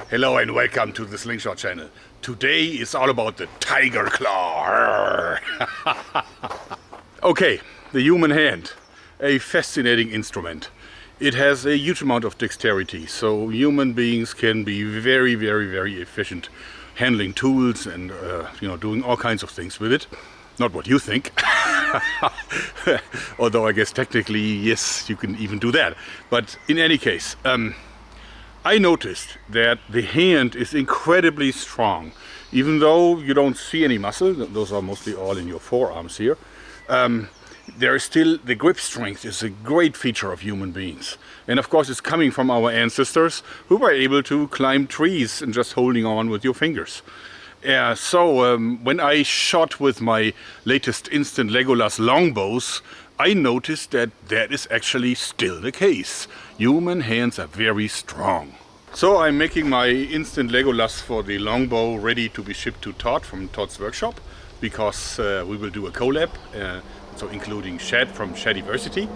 Hello and welcome to the Slingshot channel. Today is all about the tiger claw. Okay, the human hand, a fascinating instrument. It has a huge amount of dexterity, so human beings can be very efficient handling tools and doing all kinds of things with it. Not what you think. Although I guess technically, yes, you can even do that. But in any case, I noticed that the hand is incredibly strong. Even though you don't see any muscle, those are mostly all in your forearms here, there is still, the grip strength is a great feature of human beings. And of course it's coming from our ancestors who were able to climb trees and just holding on with your fingers. So when I shot with my latest instant Legolas longbows, I noticed that that is actually still the case. Human hands are very strong. So I'm making my instant Legolas for the longbow ready to be shipped to Todd from Todd's workshop, because we will do a collab, so including Shad from Shadiversity.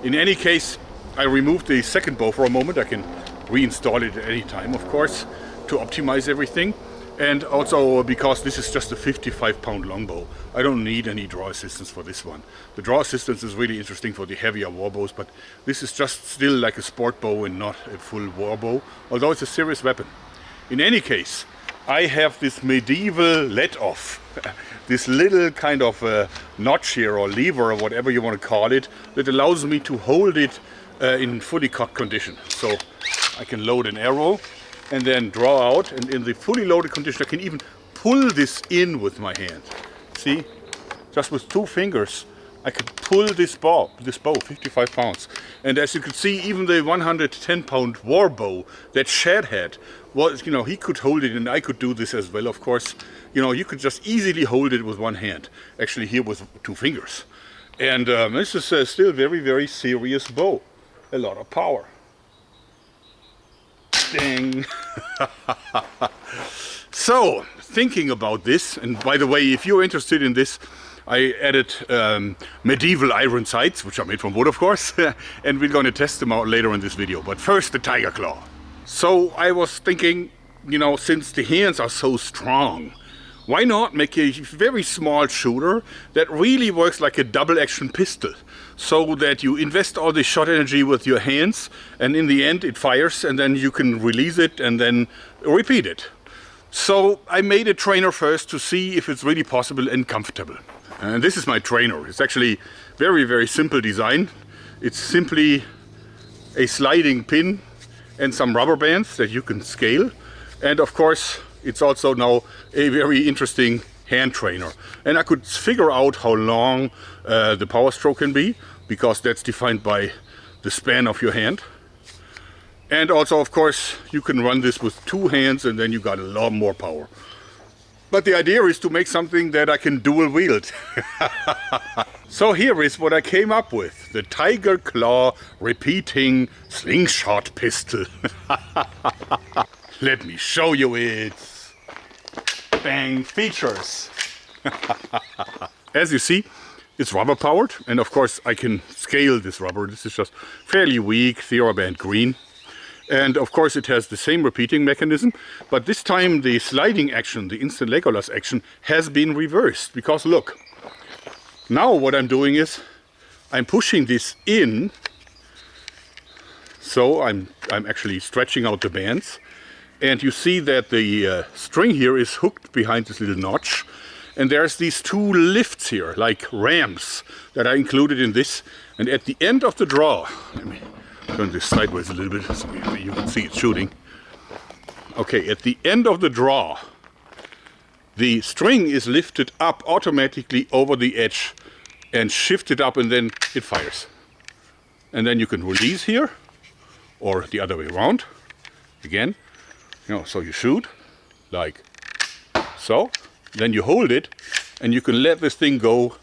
In any case, I removed the second bow for a moment. I can reinstall it at any time, of course, to optimize everything. And also because this is just a 55-pound longbow, I don't need any draw assistance for this one. The draw assistance is really interesting for the heavier warbows, but this is just still like a sport bow and not a full warbow, although it's a serious weapon. In any case, I have this medieval let-off, this little kind of notch here or lever or whatever you want to call it, that allows me to hold it in fully cocked condition. So I can load an arrow and then draw out, and in the fully loaded condition I can even pull this in with my hand. See, just with two fingers I could pull this bow 55 pounds. And as you can see, even the 110-pound war bow that Shad had, was, he could hold it, and I could do this as well, of course. You could just easily hold it with one hand, actually here with two fingers. And this is still very serious bow, a lot of power. Dang. So, thinking about this, and by the way, if you're interested in this, I added medieval iron sights, which are made from wood, of course, and we're going to test them out later in this video. But first, the tiger claw. So I was thinking, since the hands are so strong, why not make a very small shooter that really works like a double-action pistol, so that you invest all the shot energy with your hands, and in the end it fires, and then you can release it and then repeat it. So I made a trainer first to see if it's really possible and comfortable. And this is my trainer. It's actually very simple design. It's simply a sliding pin and some rubber bands that you can scale. And of course, it's also now a very interesting hand trainer. And I could figure out how long the power stroke can be, because that's defined by the span of your hand. And also, of course, you can run this with two hands and then you got a lot more power. But the idea is to make something that I can dual wield. So here is what I came up with. The Tiger Claw repeating slingshot pistol. Let me show you its bang features. As you see, it's rubber powered, and of course I can scale this rubber. This is just fairly weak TheraBand green. And of course it has the same repeating mechanism, but this time the sliding action, the instant Legolas action, has been reversed. Because look, now what I'm doing is I'm pushing this in, so I'm actually stretching out the bands, and you see that the string here is hooked behind this little notch, and there's these two lifts here, like rams, that are included in this. And at the end of the draw, let me turn this sideways a little bit so you can see it shooting. Okay, at the end of the draw, the string is lifted up automatically over the edge and shifted up, and then it fires. And then you can release here, or the other way around. Again, so you shoot like so. Then you hold it, and you can let this thing go,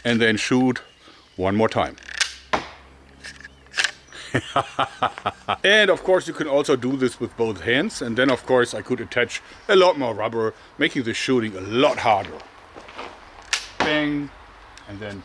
and then shoot one more time. And of course you can also do this with both hands, and then of course I could attach a lot more rubber, making the shooting a lot harder. Bang, and then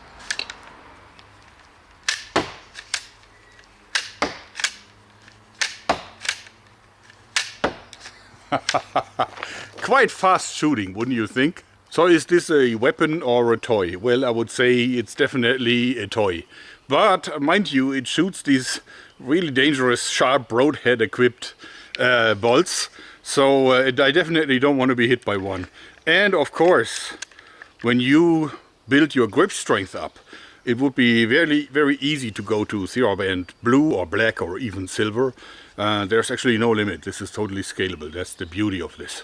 Quite fast shooting, wouldn't you think? So is this a weapon or a toy? Well, I would say it's definitely a toy. But mind you, it shoots these really dangerous, sharp, broadhead equipped bolts. So I definitely don't want to be hit by one. And of course, when you build your grip strength up, it would be very, very easy to go to TheraBand blue or black or even silver. There's actually no limit. This is totally scalable. That's the beauty of this.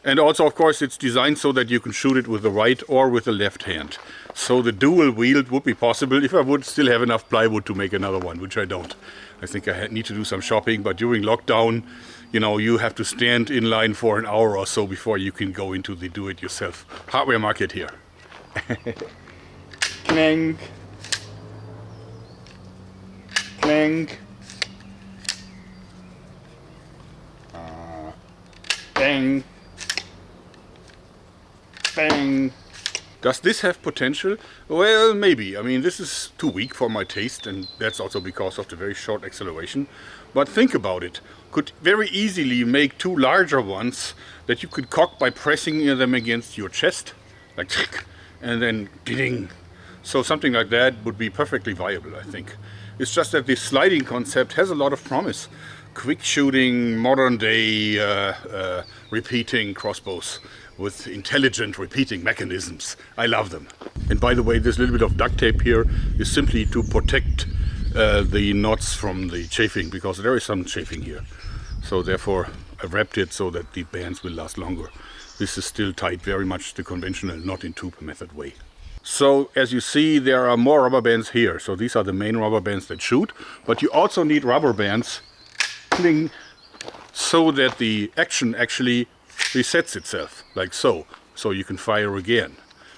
And also, of course, it's designed so that you can shoot it with the right or with the left hand. So the dual wield would be possible if I would still have enough plywood to make another one, which I don't. I think I need to do some shopping, but during lockdown, you know, you have to stand in line for an hour or so before you can go into the do-it-yourself hardware market here. Clank. Clank. Bang. Bang. Does this have potential? Well, maybe. I mean, this is too weak for my taste, and that's also because of the very short acceleration. But think about it. Could very easily make two larger ones that you could cock by pressing them against your chest, like, and then ding. So something like that would be perfectly viable, I think. It's just that this sliding concept has a lot of promise. Quick shooting, modern day repeating crossbows with intelligent repeating mechanisms. I love them. And by the way, this little bit of duct tape here is simply to protect the knots from the chafing, because there is some chafing here. So therefore I wrapped it so that the bands will last longer. This is still tied very much the conventional knot in tube method way. So as you see, there are more rubber bands here. So these are the main rubber bands that shoot, but you also need rubber bands so that the action actually resets itself, like so. So you can fire again.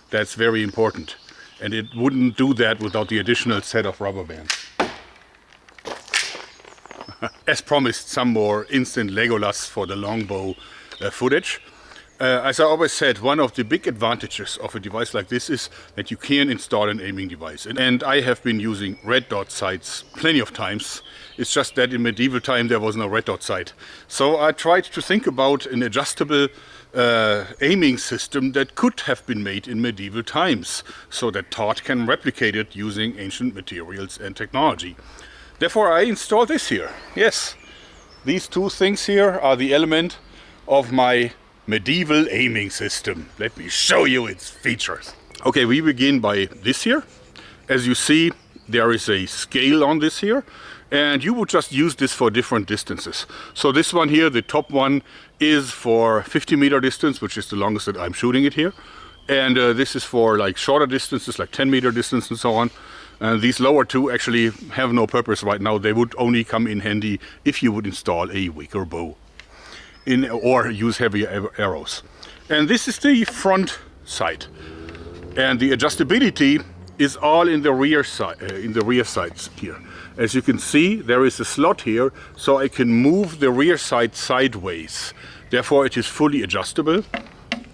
That's very important. And it wouldn't do that without the additional set of rubber bands. As promised, some more instant Legolas for the longbow footage. As I always said, one of the big advantages of a device like this is that you can install an aiming device. And I have been using red dot sights plenty of times. It's just that in medieval time there was no red dot sight. So I tried to think about an adjustable aiming system that could have been made in medieval times, so that Todd can replicate it using ancient materials and technology. Therefore I installed this here. Yes, these two things here are the element of my medieval aiming system. Let me show you its features. Okay, we begin by this here. As you see, there is a scale on this here, and you would just use this for different distances. So this one here, the top one, is for 50-meter distance, which is the longest that I'm shooting it here. And this is for like shorter distances, like 10-meter distance and so on. And these lower two actually have no purpose right now. They would only come in handy if you would install a weaker bow or use heavier arrows. And this is the front sight. And the adjustability is all in the rear side, sights here. As you can see, there is a slot here, so I can move the rear sight sideways. Therefore, it is fully adjustable.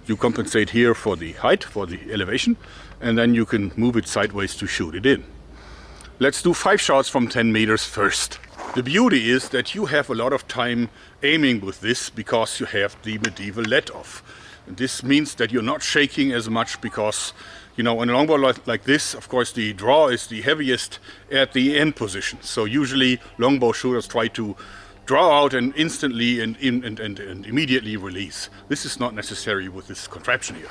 You compensate here for the height, for the elevation, and then you can move it sideways to shoot it in. Let's do 5 shots from 10 meters first. The beauty is that you have a lot of time aiming with this because you have the medieval let-off. This means that you're not shaking as much because, you know, on a longbow like this, of course, the draw is the heaviest at the end position. So usually longbow shooters try to draw out and instantly and immediately release. This is not necessary with this contraption here.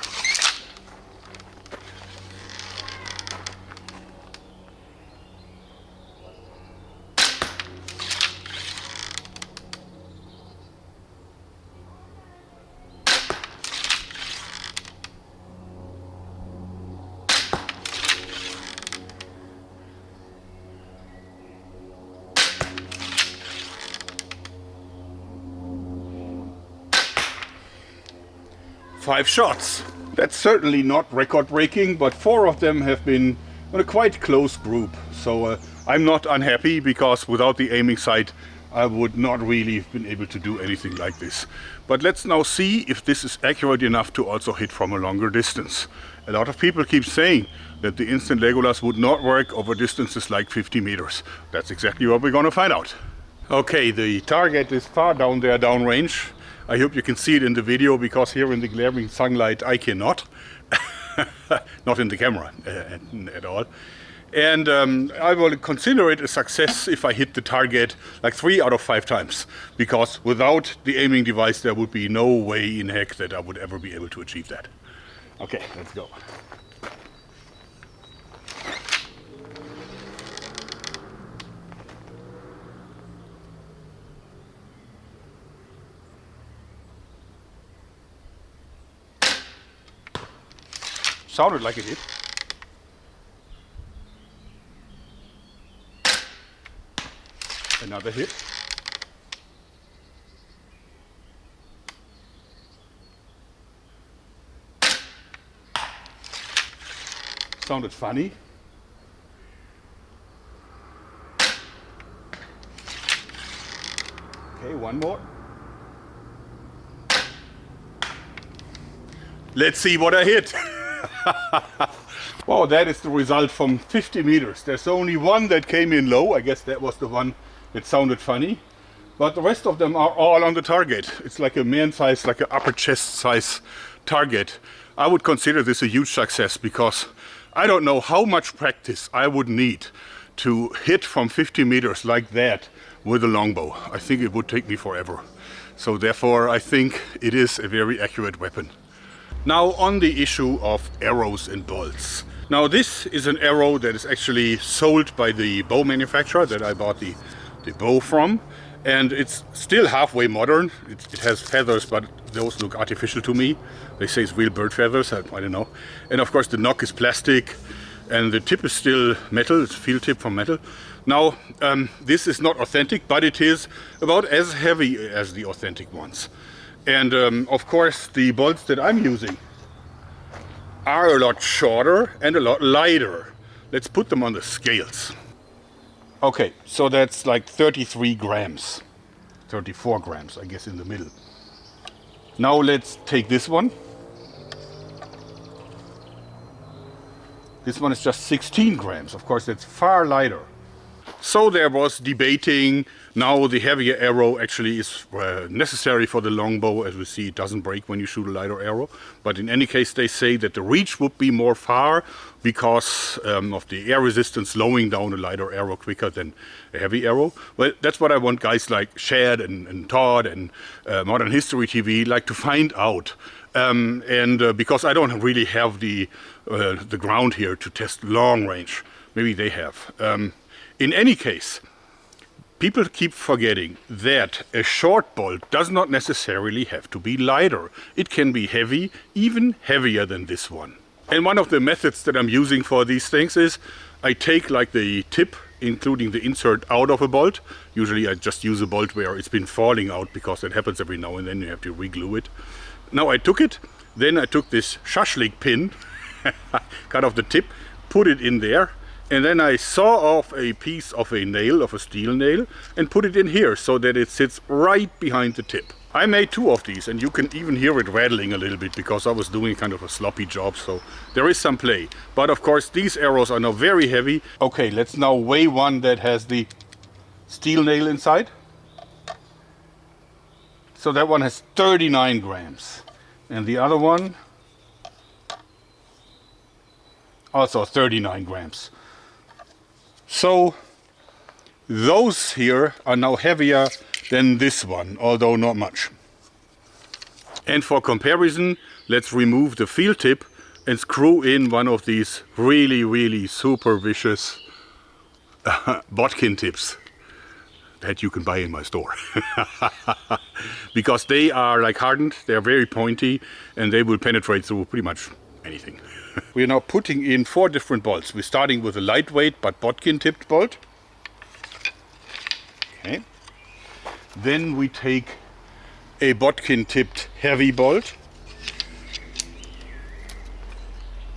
Five shots. That's certainly not record-breaking, but 4 of them have been on a quite close group. So I'm not unhappy, because without the aiming sight I would not really have been able to do anything like this. But let's now see if this is accurate enough to also hit from a longer distance. A lot of people keep saying that the instant Legolas would not work over distances like 50 meters. That's exactly what we're going to find out. Okay, the target is far down there downrange. I hope you can see it in the video, because here in the glaring sunlight I cannot. Not in the camera at all. And I will consider it a success if I hit the target like 3 out of 5 times, because without the aiming device there would be no way in heck that I would ever be able to achieve that. Okay, let's go. Sounded like it did. Another hit. Sounded funny. Okay, one more. Let's see what I hit. Wow, that is the result from 50 meters. There's only one that came in low. I guess that was the one that sounded funny. But the rest of them are all on the target. It's like a man size, like an upper chest size target. I would consider this a huge success, because I don't know how much practice I would need to hit from 50 meters like that with a longbow. I think it would take me forever. So therefore I think it is a very accurate weapon. Now on the issue of arrows and bolts. Now this is an arrow that is actually sold by the bow manufacturer that I bought the bow from. And it's still halfway modern. It has feathers, but those look artificial to me. They say it's real bird feathers, I don't know. And of course the nock is plastic, and the tip is still metal. It's field tip from metal. Now this is not authentic, but it is about as heavy as the authentic ones. And of course the bolts that I'm using are a lot shorter and a lot lighter. Let's put them on the scales. Okay, so that's like 33 grams. 34 grams, I guess, in the middle. Now let's take this one. This one is just 16 grams. Of course, that's far lighter. So there was debating. Now the heavier arrow actually is necessary for the longbow. As we see, it doesn't break when you shoot a lighter arrow. But in any case, they say that the reach would be more far because of the air resistance, slowing down a lighter arrow quicker than a heavy arrow. Well, that's what I want guys like Shad and Todd and Modern History TV like to find out. Because I don't really have the ground here to test long range. Maybe they have. In any case, people keep forgetting that a short bolt does not necessarily have to be lighter. It can be heavy, even heavier than this one. And one of the methods that I'm using for these things is I take like the tip, including the insert, out of a bolt. Usually I just use a bolt where it's been falling out, because that happens every now and then. You have to re-glue it. Now I took it, then I took this shashlik pin, cut off the tip, put it in there, and then I saw off a piece of a nail, of a steel nail, and put it in here so that it sits right behind the tip. I made 2 of these, and you can even hear it rattling a little bit because I was doing kind of a sloppy job, so there is some play. But of course these arrows are now very heavy. Okay, let's now weigh one that has the steel nail inside. So that one has 39 grams. And the other one also 39 grams. So those here are now heavier than this one, although not much. And for comparison, let's remove the field tip and screw in one of these really super vicious bodkin tips that you can buy in my store. Because they are like hardened, they're very pointy, and they will penetrate through pretty much anything. We are now putting in 4 different bolts. We're starting with a lightweight but bodkin tipped bolt. Okay. Then we take a bodkin tipped heavy bolt.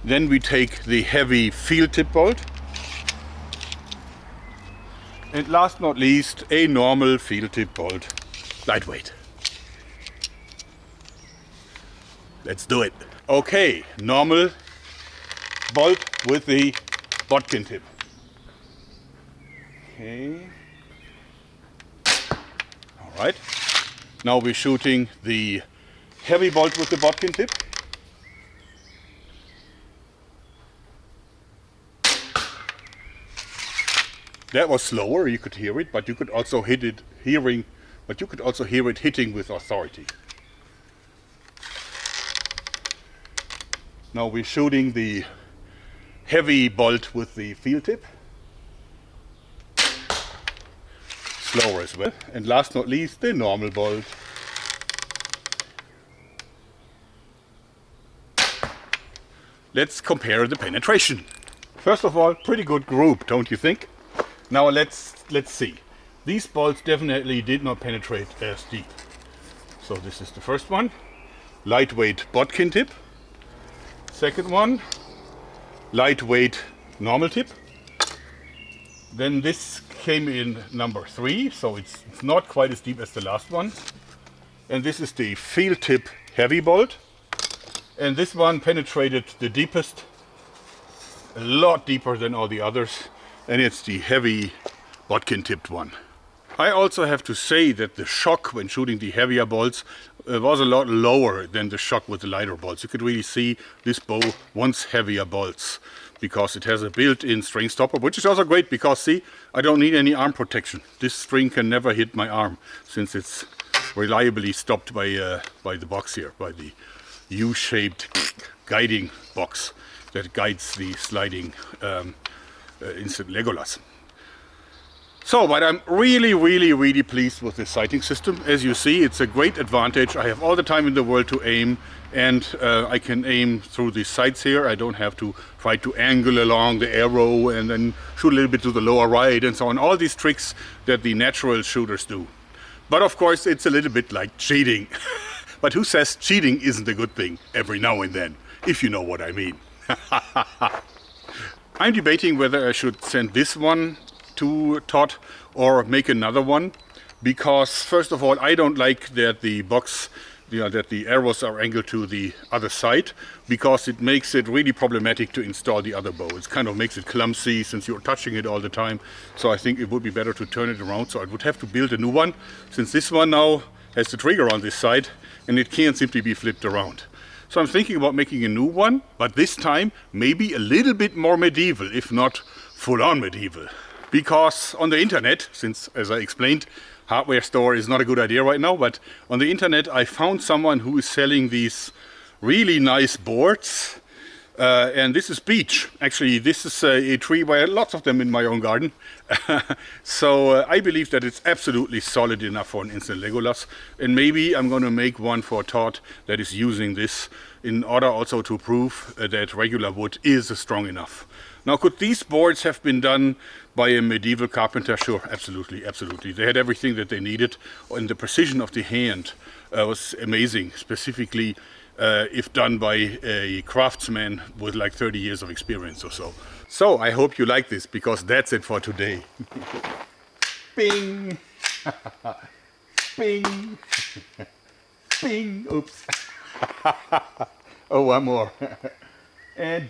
Then we take the heavy field tip bolt. And last not least, a normal field tip bolt, lightweight. Let's do it. Okay, normal bolt with the bodkin tip. Okay. All right. Now we're shooting the heavy bolt with the bodkin tip. That was slower, you could hear it, but you could also hear it hitting with authority. Now we're shooting the heavy bolt with the field tip. Slower as well. And last not least, the normal bolt. Let's compare the penetration. First of all, pretty good group, don't you think? Now let's see. These bolts definitely did not penetrate as deep. So this is the first one. Lightweight bodkin tip. Second one, lightweight normal tip. Then this came in number 3, so it's not quite as deep as the last one. And this is the field tip heavy bolt. And this one penetrated the deepest, a lot deeper than all the others. And it's the heavy bodkin tipped one. I also have to say that the shock when shooting the heavier bolts was a lot lower than the shock with the lighter bolts. You could really see this bow wants heavier bolts because it has a built-in string stopper, which is also great because, see, I don't need any arm protection. This string can never hit my arm since it's reliably stopped by the box here, by the U-shaped guiding box that guides the sliding instant Legolas. So, but I'm really pleased with this sighting system. As you see, it's a great advantage. I have all the time in the world to aim, and I can aim through the sights here. I don't have to try to angle along the arrow and then shoot a little bit to the lower right and so on. All these tricks that the natural shooters do. But of course, it's a little bit like cheating. But who says cheating isn't a good thing every now and then, if you know what I mean. I'm debating whether I should send this one to Todd or make another one, because first of all, I don't like that the box, that the arrows are angled to the other side, because it makes it really problematic to install the other bow. It kind of makes it clumsy since you're touching it all the time. So I think it would be better to turn it around. So I would have to build a new one, since this one now has the trigger on this side and it can't simply be flipped around. So I'm thinking about making a new one, but this time maybe a little bit more medieval, if not full-on medieval. Because on the internet, since as I explained, hardware store is not a good idea right now, but on the internet I found someone who is selling these really nice boards. And this is beech. Actually, this is a tree where lots of them in my own garden. So I believe that it's absolutely solid enough for an instant Legolas. And maybe I'm going to make one for Todd that is using this in order also to prove that regular wood is strong enough. Now, could these boards have been done by a medieval carpenter? Sure, absolutely, absolutely. They had everything that they needed, and the precision of the hand was amazing, specifically if done by a craftsman with like 30 years of experience or so. So I hope you like this, because that's it for today. Bing! Bing! Bing! Oops! Oh, one more. And